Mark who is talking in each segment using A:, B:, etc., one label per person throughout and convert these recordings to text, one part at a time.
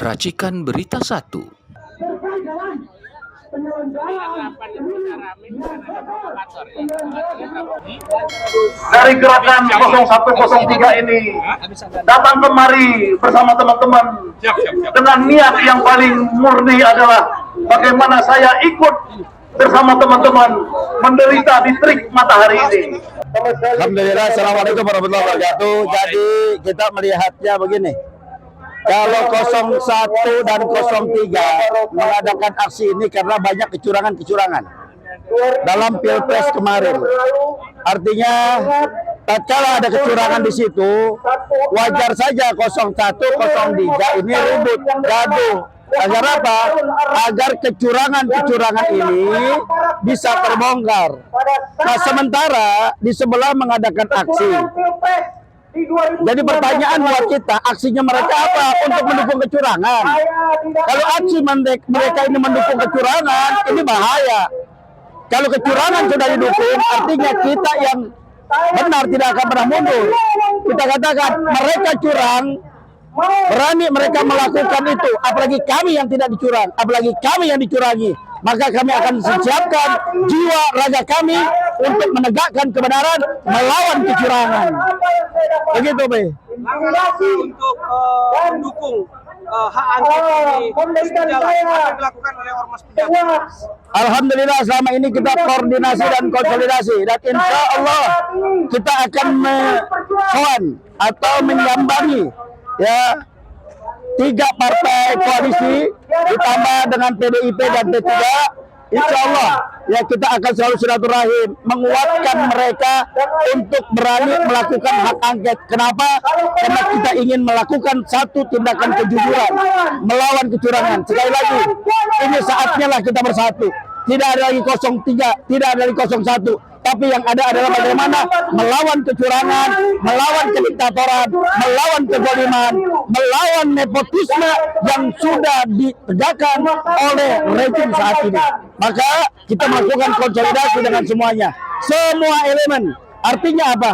A: Racikan Berita 1.
B: Dari gerakan 0103 ini datang kemari bersama teman-teman dengan niat yang paling murni adalah bagaimana saya ikut bersama teman-teman menderita di terik matahari ini.
C: Alhamdulillah, assalamualaikum warahmatullahi wabarakatuh. Jadi kita melihatnya begini, kalau 01 dan 03 mengadakan aksi ini karena banyak kecurangan-kecurangan dalam Pilpres kemarin. Artinya, tatkala ada kecurangan di situ, wajar saja 01, 03 ini ribut, gaduh. Agar apa? Agar kecurangan-kecurangan ini bisa terbongkar. Nah, sementara di sebelah mengadakan aksi. Jadi pertanyaan buat kita, aksinya mereka apa? Untuk mendukung kecurangan. Kalau aksi mereka ini mendukung kecurangan, ini bahaya. Kalau kecurangan sudah didukung, artinya kita yang benar tidak akan pernah mundur. Kita katakan mereka curang, berani mereka melakukan itu, apalagi kami yang tidak dicurang, apalagi kami yang dicurangi, maka kami akan siapkan jiwa raga kami untuk menegakkan kebenaran melawan kecurangan. Begitu, Be.
D: Untuk mendukung hak angket ini dilakukan oleh ormas pejabat.
C: Alhamdulillah selama ini kita koordinasi dan konsolidasi, dan insya Allah kita akan soan atau menyambangi ya 3 partai koalisi ditambah dengan PDIP dan P3. Insya Allah ya kita akan selalu silaturahim menguatkan mereka untuk berani melakukan hak angket. Kenapa? Karena kita ingin melakukan satu tindakan kejujuran melawan kecurangan. Sekali lagi, ini saatnya lah kita bersatu. Tidak ada lagi 03, tidak ada lagi 01. Tapi yang ada adalah bagaimana melawan kecurangan, melawan kediktatoran, melawan kezaliman, melawan nepotisme yang sudah ditegakkan oleh rejim saat ini. Maka kita melakukan konsolidasi dengan semuanya, semua elemen. Artinya apa?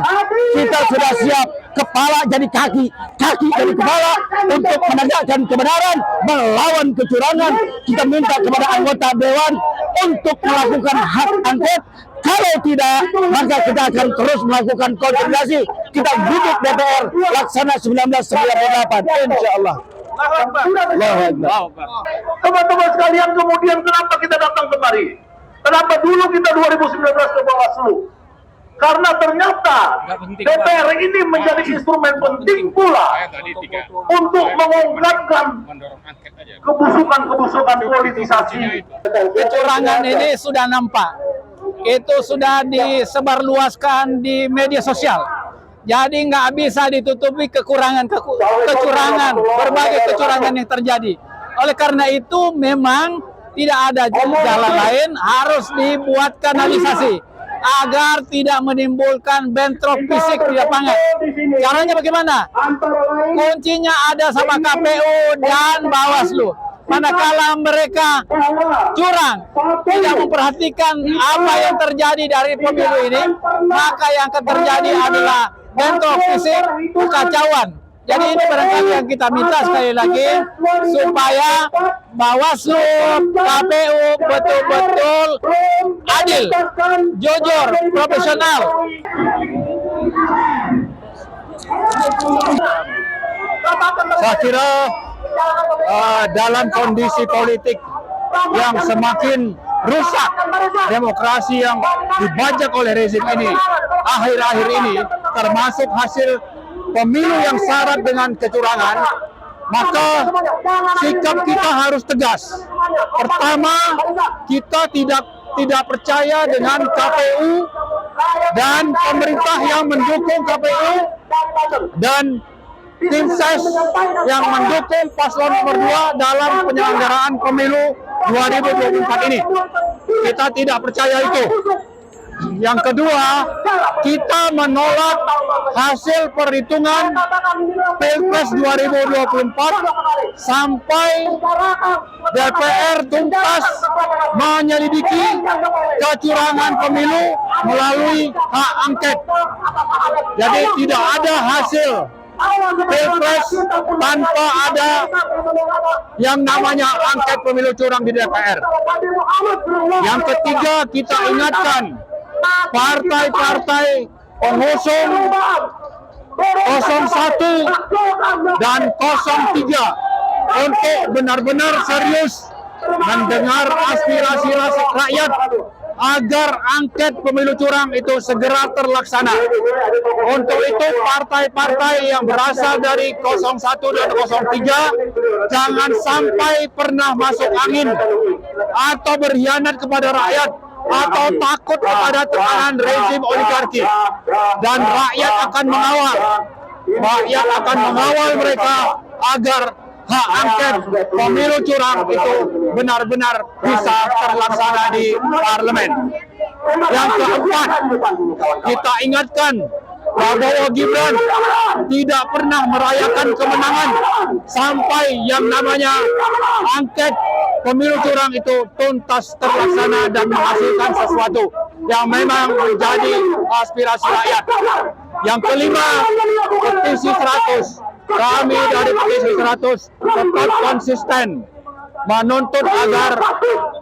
C: Kita sudah siap, kepala jadi kaki, kaki jadi kepala untuk menegakkan kebenaran, melawan kecurangan. Kita minta kepada anggota Dewan untuk melakukan hak angket. Kalau tidak, maka kita akan terus melakukan konsolidasi. Kita duduk DPR laksana 1998, insya Allah.
B: Teman-teman sekalian, kemudian kenapa kita datang kemari? Kenapa dulu kita 2019 ke Bawaslu? Karena ternyata DPR ini menjadi instrumen penting pula untuk mengungkapkan kebusukan-kebusukan politisasi.
E: Kecurangan ini sudah nampak. Itu sudah disebarluaskan di media sosial. Jadi nggak bisa ditutupi kecurangan, berbagai kecurangan yang terjadi. Oleh karena itu memang tidak ada jalan lain, harus dibuat kanalisasi agar tidak menimbulkan bentrok fisik di lapangan. Caranya bagaimana? Kuncinya ada sama KPU dan Bawaslu. Manakala mereka curang, tidak memperhatikan apa yang terjadi dari pemilu ini, maka yang akan terjadi adalah bentrok fisik, kekacauan. Jadi ini barangkali yang kita minta sekali lagi, supaya Bawaslu, KPU betul-betul adil, jujur, profesional.
C: Saya kira dalam kondisi politik yang semakin rusak, demokrasi yang dibajak oleh rezim ini akhir-akhir ini, termasuk hasil pemilu yang syarat dengan kecurangan, maka sikap kita harus tegas. Pertama, kita tidak percaya dengan KPU dan pemerintah yang mendukung KPU dan tim ses yang mendukung paslon nomor 2 dalam penyelenggaraan pemilu 2024 ini. Kita tidak percaya itu. Yang kedua, kita menolak hasil perhitungan Pilpres 2024 sampai DPR tuntas menyelidiki kecurangan pemilu melalui hak angket. Jadi tidak ada hasil pilpres tanpa ada yang namanya angket pemilu curang di DPR. Yang ketiga, kita ingatkan partai-partai pengusung 01 dan 03 untuk benar-benar serius mendengar aspirasi rakyat agar angket pemilu curang itu segera terlaksana. Untuk itu partai-partai yang berasal dari 01 dan 03 jangan sampai pernah masuk angin atau berkhianat kepada rakyat atau takut kepada tekanan rezim oligarki, dan rakyat akan mengawal mereka agar hak angket pemilu curang itu benar-benar bisa terlaksana di parlemen. Yang keempat, kita ingatkan Prabowo Gibran tidak pernah merayakan kemenangan sampai yang namanya angket pemilu curang itu tuntas terlaksana dan menghasilkan sesuatu yang memang menjadi aspirasi rakyat. Yang kelima, petisi 100. Kami dari petisi 100 tetap konsisten menuntut agar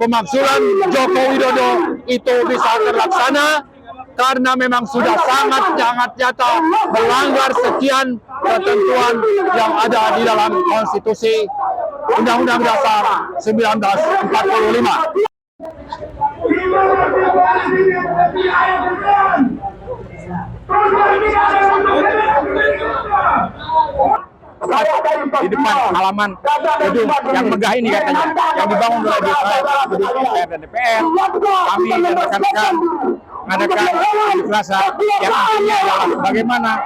C: pemakzulan Joko Widodo itu bisa terlaksana, karena memang sudah sangat nyata melanggar sekian ketentuan yang ada di dalam konstitusi Undang-Undang Dasar 1945. Di depan halaman gedung yang megah ini katanya, yang dibangun oleh gedung DPR dan DPR, kami dan rekan-rekan mengadakan unjuk rasa yang intinya adalah bagaimana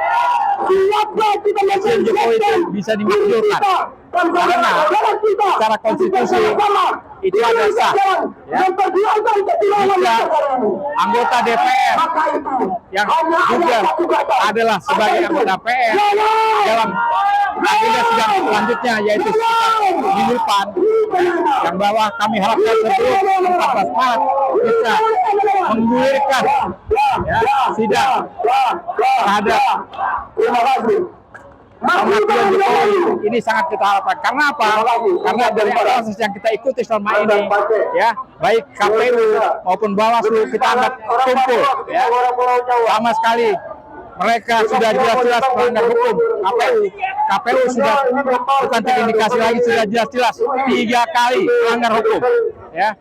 C: Presiden Jokowi itu bisa dimakzulkan, karena secara konstitusi itu ada sah, ya, jika anggota DPR yang juga adalah sebagai anggota DPR dalam agenda sidang selanjutnya, yaitu minggu depan, yang bawah kami harapkan sebelum 14 Maret bisa menggulirkan, ya, sidang terhadap pengakuan Jokowi. Ini sangat kita harapkan. Karena apa? Karena dari proses yang kita ikuti selama ini, ya, baik KPU maupun Bawaslu kita anggap tumpul, ya, sama sekali mereka sudah jelas-jelas melanggar hukum. KPU sudah bukan terindikasi lagi, sudah jelas-jelas 3 kali melanggar hukum, ya.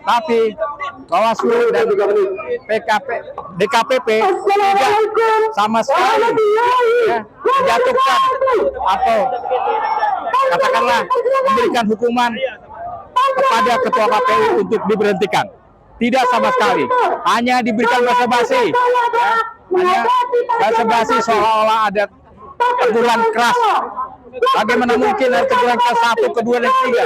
C: Tapi Bawaslu dan DKPP tidak sama sekali, ya, menjatuhkan atau katakanlah memberikan hukuman kepada ketua KPU untuk diberhentikan. Tidak sama sekali, hanya diberikan basa-basi, ya, hanya basa-basi seolah-olah ada teguran keras. Bagaimana mungkin ada teguran kelas 1, kedua, dan 3?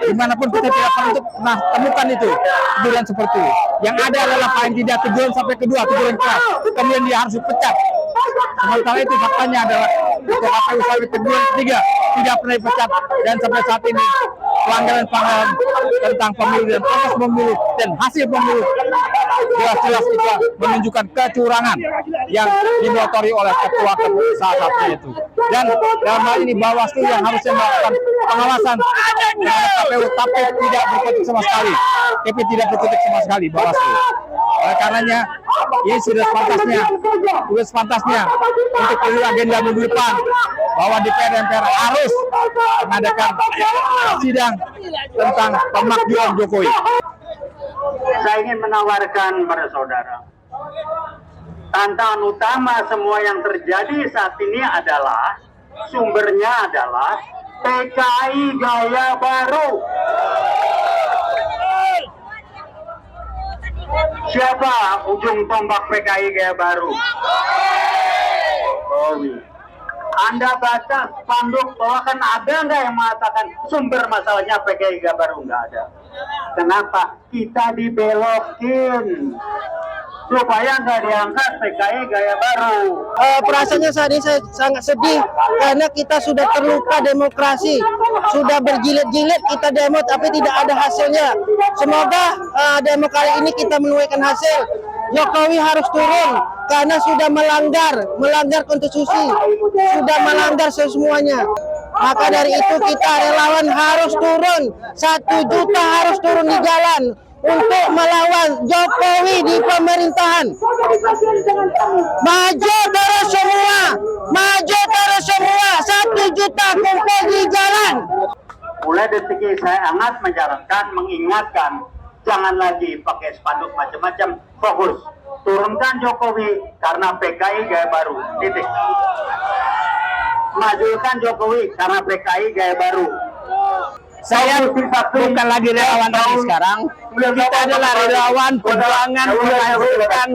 C: Dimanapun kita tidak pernah temukan itu teguran seperti itu. Yang ada adalah paling tidak teguran sampai kedua, teguran keras, kemudian dia harus dipecat. Sementara itu faktanya adalah ketua KPU sampai teguran 3 tidak pernah dipecat, dan sampai saat ini pelanggaran tentang pemilu dan proses pemilu dan hasil pemilu jelas-jelas itu menunjukkan kecurangan yang dimotori oleh ketua KPU saat itu. Dan dalam hal ini Bawaslu yang harusnya melakukan pengawasan terhadap KPU, tapi tidak berkutik sama sekali. KPU tidak berkutik sama sekali Bawaslu. Oleh karenanya ini sudah sepantasnya untuk pemilu agenda minggu depan bahwa DPR dan MPR harus mengadakan sidang tentang pemakzulan Jokowi.
F: Saya ingin menawarkan pada saudara, tantangan utama semua yang terjadi saat ini adalah sumbernya adalah PKI gaya baru. Siapa ujung tombak PKI gaya baru? Jokowi. Anda baca spanduk bahwa kan ada nggak yang mengatakan sumber masalahnya PKI gaya baru? Nggak ada. Kenapa? Kita dibelokin supaya nggak diangkat PKI gaya baru.
G: Perasaannya saat ini saya sangat sedih karena kita sudah terluka demokrasi, sudah berjilid-jilid kita demo tapi tidak ada hasilnya. Semoga demo kali ini kita menuaikan hasil. Jokowi harus turun. karena sudah melanggar konstitusi, sudah melanggar semuanya. Maka dari itu kita relawan harus turun, 1 juta harus turun di jalan untuk melawan Jokowi di pemerintahan. Maju terus semua, maju terus semua, 1 juta kumpul di jalan.
F: Mulai detik ini saya sangat mengingatkan, jangan lagi pakai spanduk macam-macam, fokus. Turunkan Jokowi karena PKI gaya baru, titik. Majukan Jokowi karena PKI gaya baru.
C: Saya bukan lagi relawan Anies sekarang. Kita adalah relawan perjuangan menghasilkan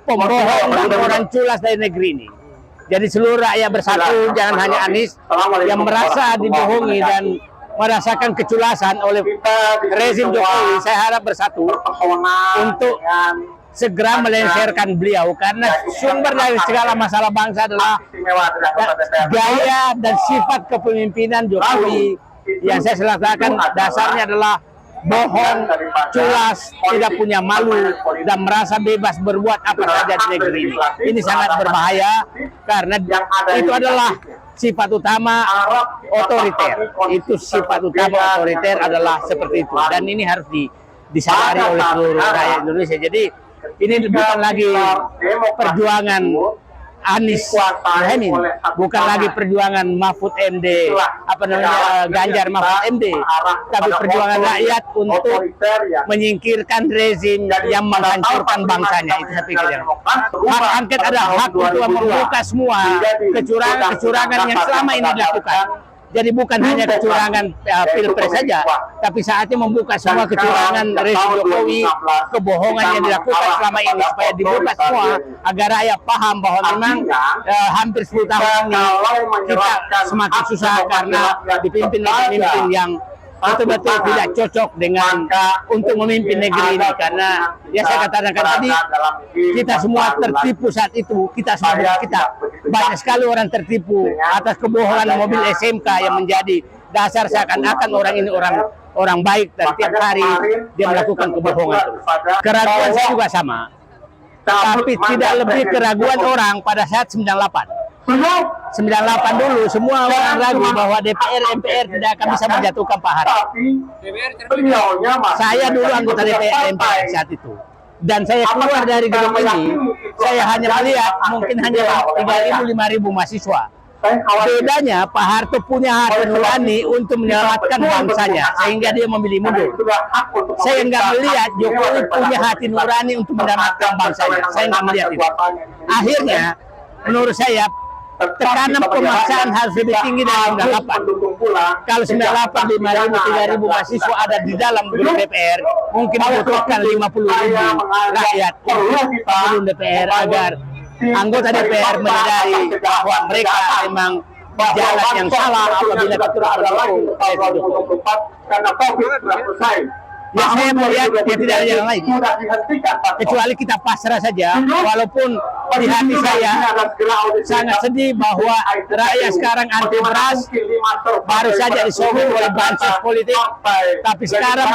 C: pembohong dan orang culas dari negeri ini. Jadi seluruh rakyat bersatu, jangan hanya Anies yang merasa dibohongi dan merasakan keculasan oleh rezim Jokowi. Saya harap bersatu untuk segera melengsarkan beliau, karena sumber dari segala masalah bangsa adalah gaya dan sifat kepemimpinan Jokowi yang saya selesaikan dasarnya adalah bohong, culas, tidak punya malu, dan merasa bebas berbuat apa saja di negeri ini. Ini sangat berbahaya karena itu adalah sifat utama otoriter. Itu sifat utama otoriter adalah seperti itu, dan ini harus disadari oleh seluruh rakyat Indonesia. Jadi ini bukan lagi perjuangan Anies Mohaimin, bukan lagi perjuangan Mahfud MD, Ganjar Mahfud MD, tapi perjuangan rakyat untuk menyingkirkan rezim yang menghancurkan bangsanya. Itu saya pikir. Hak angket adalah hak untuk membuka semua kecurangan yang selama ini dilakukan. Jadi bukan hanya kecurangan pilpres saja, tapi saatnya membuka semua kecurangan rezim Jokowi, kebohongan yang dilakukan selama ini, supaya dibuka semua agar rakyat paham bahwa memang hampir 10 tahun ini kita semakin susah karena dipimpin oleh pemimpin yang betul-betul tidak cocok dengan untuk memimpin negeri ini. Karena ya saya katakan tadi, kita semua tertipu saat itu, kita banyak sekali orang tertipu atas kebohongan mobil SMK yang menjadi dasar seakan-akan orang ini orang baik, dan tiap hari dia melakukan kebohongan terus. Keraguan saya juga sama, tapi tidak lebih keraguan orang pada saat 98 dulu semua orang ragu bahwa DPR MPR tidak akan bisa menjatuhkan Pak Harto. Saya dulu anggota DPR MPR saat itu, dan saya keluar dari gedung ini, saya hanya melihat mungkin hanya 3.000-5.000 mahasiswa. Bedanya Pak Harto punya hati nurani untuk menyelamatkan bangsanya, sehingga dia memilih mundur. Saya nggak melihat Jokowi punya hati nurani untuk menyelamatkan bangsanya. Saya nggak melihat itu. Akhirnya, menurut saya, tekanan pemaksaan harus lebih tinggi dari 98. Kalau 98 5.000-3.000 mahasiswa ada di dalam gedung DPR, mungkin membutuhkan 50.000 rakyat untuk gedung DPR agar anggota DPR menyadari bahwa mereka memang di jalan yang salah apabila kecurangan mendukung. Ya, saya melihat ya tidak ada yang lain kecuali kita pasrah saja, walaupun di hati saya sangat sedih bahwa rakyat sekarang anti beras, baru saja disogok oleh bansos politik, tapi sekarang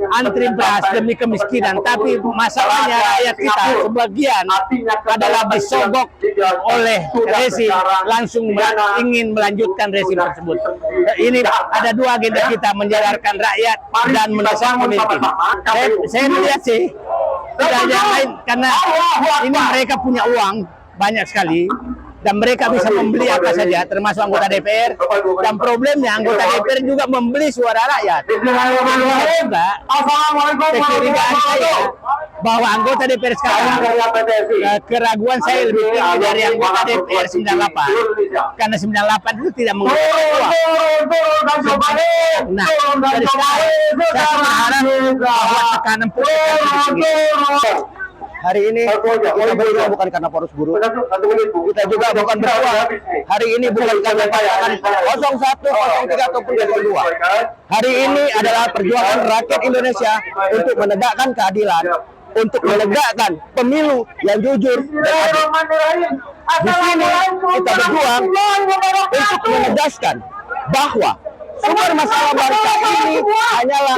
C: antri beras demi kemiskinan. Tapi masalahnya rakyat kita sebagian adalah disogok oleh rezim, langsung ingin melanjutkan rezim tersebut. Ini ada dua agenda kita, menyadarkan rakyat dan mendesak pemimpin. Saya melihat sih tidak ada yang lain, karena ini mereka punya uang banyak sekali dan mereka bisa membeli apa saja, termasuk anggota DPR. Dan problemnya anggota DPR juga membeli suara rakyat. Kecurigaan saya bahwa anggota DPR sekarang, keraguan saya lebih tinggi dari anggota DPR 98, karena 98 itu tidak menggunakan uang. Nah, dari sekarang saya berharap bahwa tekanan politik lebih tinggi. Hari ini kita berjuang bukan karena poros buruh, kita juga bukan berjuang hari ini bukan karena pasangan 01, 03 ataupun 02. Hari ini adalah perjuangan rakyat Indonesia untuk menegakkan keadilan, untuk menegakkan pemilu yang jujur dan adil. Di sini kita berjuang untuk menegaskan bahwa sumber masalah bangsa ini hanyalah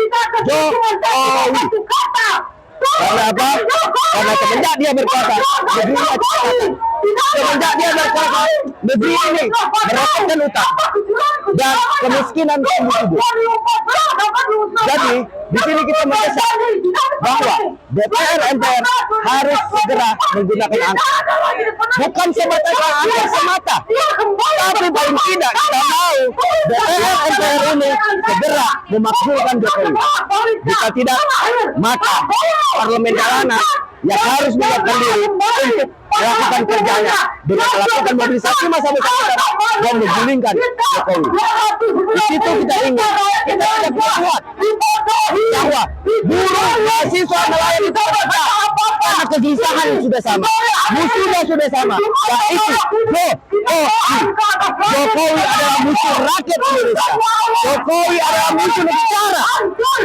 C: Jokowi. Karena apa? Karena semenjak dia berkuasa, negerinya kecacatan. Semenjak dia berkuasa, negeri ini merosotkan utang dan kemiskinan tumbuh subur. Jadi di sini kita mendesak bahwa DPR MPR harus segera menggunakan angket. Bukan sebatas angket semata, tapi paling tidak kita mau DPR MPR ini segera memakzulkan Jokowi. Jika tidak, maka parlemen jalanan yang harus menyiapkan diri untuk melakukan kerjanya dengan melakukan mobilisasi massa besar-besaran dan menggulingkan Jokowi. Di situ kita ingin, kita tidak kuat bahwa buruh mahasiswa nelayan itu berbeda karena kegelisahan sudah sama, musuhnya sudah sama, yaitu Jokowi adalah musuh rakyat Indonesia. Jokowi adalah musuh negara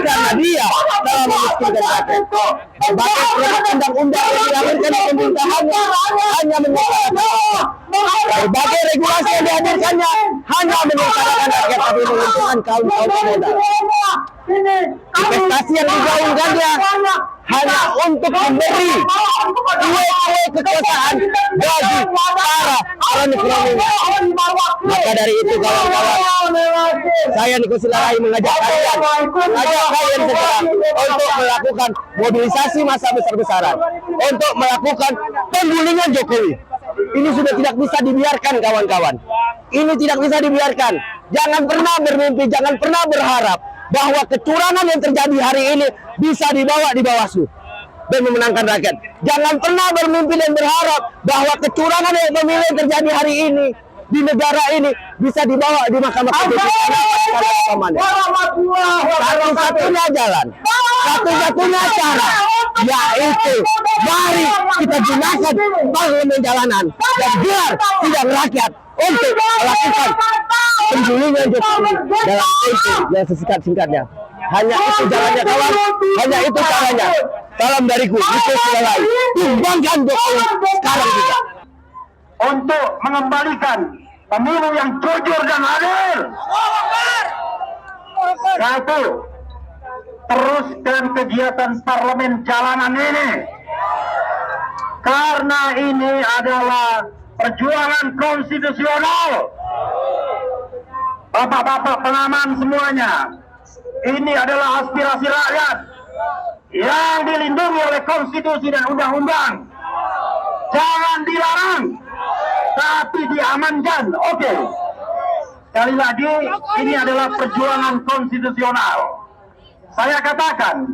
C: karena dia telah memiskinkan rakyat. Berbagai undang-undang yang dilahirkan di pemerintahannya hanya menyengsarakan. Berbagai regulasi yang dihadirkannya hanya menyengsarakan rakyat tapi menguntungkan kaum pemuda. Investasi yang digaungkannya hanya untuk memberi kue-kue kekuasaan bagi para ekonominya. Maka dari itu kawan-kawan, saya Niko Silarai mengajak kalian segera untuk melakukan mobilisasi massa besar-besaran, untuk melakukan penggulingan Jokowi. Ini sudah tidak bisa dibiarkan kawan-kawan. Ini tidak bisa dibiarkan. Jangan pernah bermimpi, jangan pernah berharap bahwa kecurangan yang terjadi hari ini bisa dibawa di Bawaslu dan memenangkan rakyat. Jangan pernah bermimpi dan berharap bahwa kecurangan yang pemilu yang terjadi hari ini di negara ini bisa dibawa di Mahkamah Konstitusi. Satu-satunya jalan, satu-satunya cara, yaitu mari kita gunakan parlemen jalanan dan biar sidang rakyat untuk melakukan penggulingan Jokowi dalam tempo yang sesingkat-singkatnya. Hanya itu jalannya kawan, hanya itu caranya. Salam dariku, Niko Silarai. Tumbangkan Jokowi sekarang juga.
B: Untuk mengembalikan pemilu yang jujur dan adil. Satu, teruskan kegiatan parlemen jalanan ini. Karena ini adalah perjuangan konstitusional. Bapak-bapak pengaman semuanya, ini adalah aspirasi rakyat yang dilindungi oleh konstitusi dan undang-undang. Jangan dilarang, tapi diamankan. Oke. Sekali lagi, ini adalah perjuangan konstitusional. Saya katakan,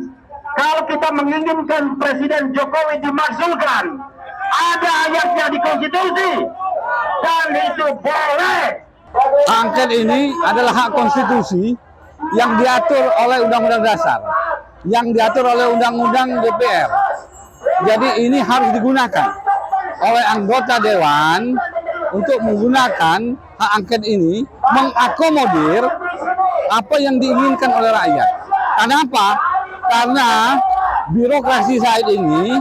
B: kalau kita menginginkan Presiden Jokowi dimakzulkan, ada ayatnya di konstitusi, dan itu boleh.
E: Angket ini adalah hak konstitusi yang diatur oleh Undang-Undang Dasar, yang diatur oleh Undang-Undang DPR. Jadi ini harus digunakan oleh anggota Dewan untuk menggunakan hak angket ini, mengakomodir apa yang diinginkan oleh rakyat. Kenapa? Karena birokrasi saat ini,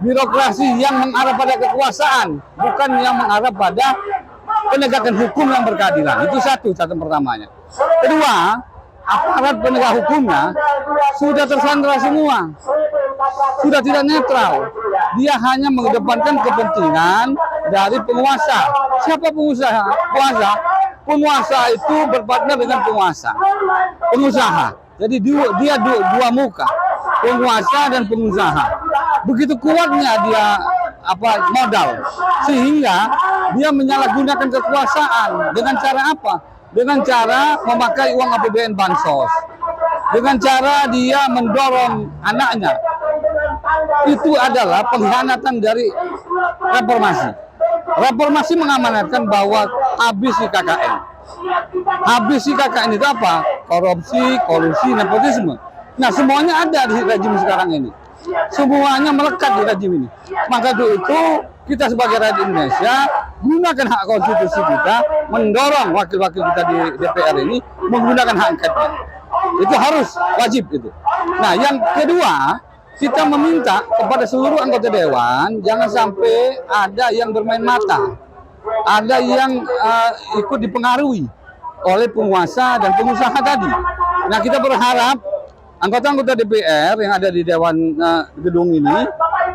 E: birokrasi yang mengarah pada kekuasaan, bukan yang mengarah pada penegakan hukum yang berkeadilan. Itu satu catatan pertamanya. Kedua, aparat penegak hukumnya sudah tersandra semua, sudah tidak netral. Dia hanya mengedepankan kepentingan dari penguasa. Siapa pengusaha? Penguasa itu berpartner dengan pengusaha. Jadi dia dua muka, penguasa dan pengusaha. Begitu kuatnya dia modal, sehingga dia menyalahgunakan kekuasaan dengan cara apa? Dengan cara memakai uang APBN bansos, dengan cara dia mendorong anaknya. Itu adalah pengkhianatan dari reformasi. Reformasi mengamanatkan bahwa habis di KKN. Habis di KKN itu apa? Korupsi, kolusi, nepotisme. Nah, semuanya ada di rezim sekarang ini. Semuanya melekat di rezim ini. Maka itu kita sebagai rakyat Indonesia gunakan hak konstitusi kita, mendorong wakil-wakil kita di DPR ini menggunakan hak angketnya. Itu harus wajib itu. Nah, yang kedua, kita meminta kepada seluruh anggota Dewan jangan sampai ada yang bermain mata, ada yang ikut dipengaruhi oleh penguasa dan pengusaha tadi. Nah, kita berharap
C: anggota-anggota DPR yang ada di Dewan gedung ini,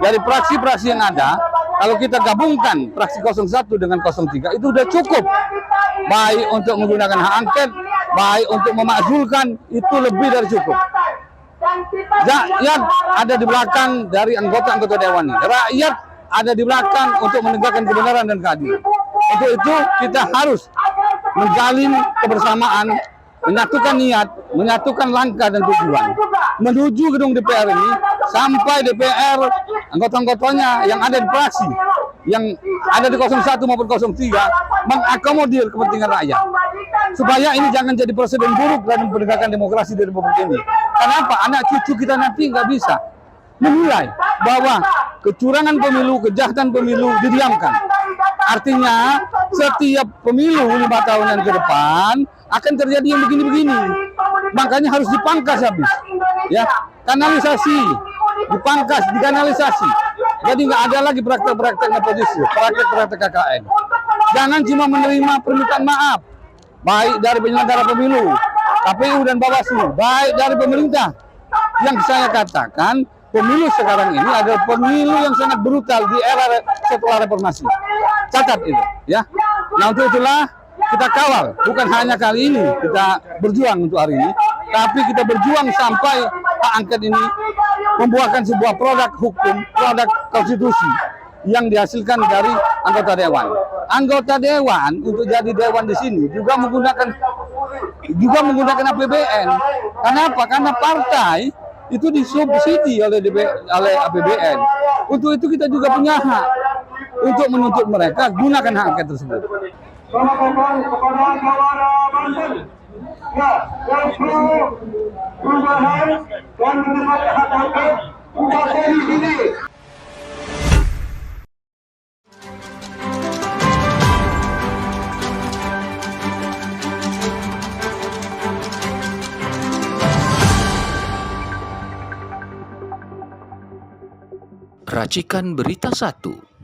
C: dari fraksi-fraksi yang ada, kalau kita gabungkan fraksi 01 dengan 03 itu udah cukup. Baik untuk menggunakan hak angket, baik untuk memakzulkan, itu lebih dari cukup. Rakyat ada di belakang dari anggota-anggota Dewan ini. Rakyat ada di belakang untuk menegakkan kebenaran dan keadilan. Untuk itu kita harus menjalin kebersamaan, menyatukan niat, menyatukan langkah dan tujuan menuju gedung DPR ini sampai DPR anggota-anggotanya yang ada di fraksi yang ada di 01 maupun 03 mengakomodir kepentingan rakyat supaya ini jangan jadi presiden buruk dalam penegakan demokrasi di Republik ini. Kenapa? Anak cucu kita nanti nggak bisa menilai bahwa kecurangan pemilu, kejahatan pemilu didiamkan. Artinya setiap pemilu 5 tahunan ke depan akan terjadi yang begini-begini. Makanya harus dipangkas habis. Ya, kanalisasi, dipangkas, dikanalisasi. Jadi nggak ada lagi praktek-praktek nepotisme, praktek-praktek KKN. Jangan cuma menerima permintaan maaf, baik dari penyelenggara pemilu, KPU dan Bawaslu, baik dari pemerintah. Yang saya katakan, pemilu sekarang ini adalah pemilu yang sangat brutal di era setelah reformasi. Catat itu, ya. Nah, untuk itulah kita kawal. Bukan hanya kali ini kita berjuang untuk hari ini, tapi kita berjuang sampai hak angket ini membuahkan sebuah produk hukum, produk konstitusi yang dihasilkan dari anggota dewan. Anggota dewan untuk jadi dewan di sini juga menggunakan APBN. Kenapa? Karena partai itu disubsidi oleh APBN. Untuk itu kita juga punya hak untuk menuntut mereka gunakan hak angket tersebut.
B: Sampaikan kepada Jawara Banten, ya, yaitu perubahan dan menerima hak angket bukan dari sini.
A: Racikan Berita 1.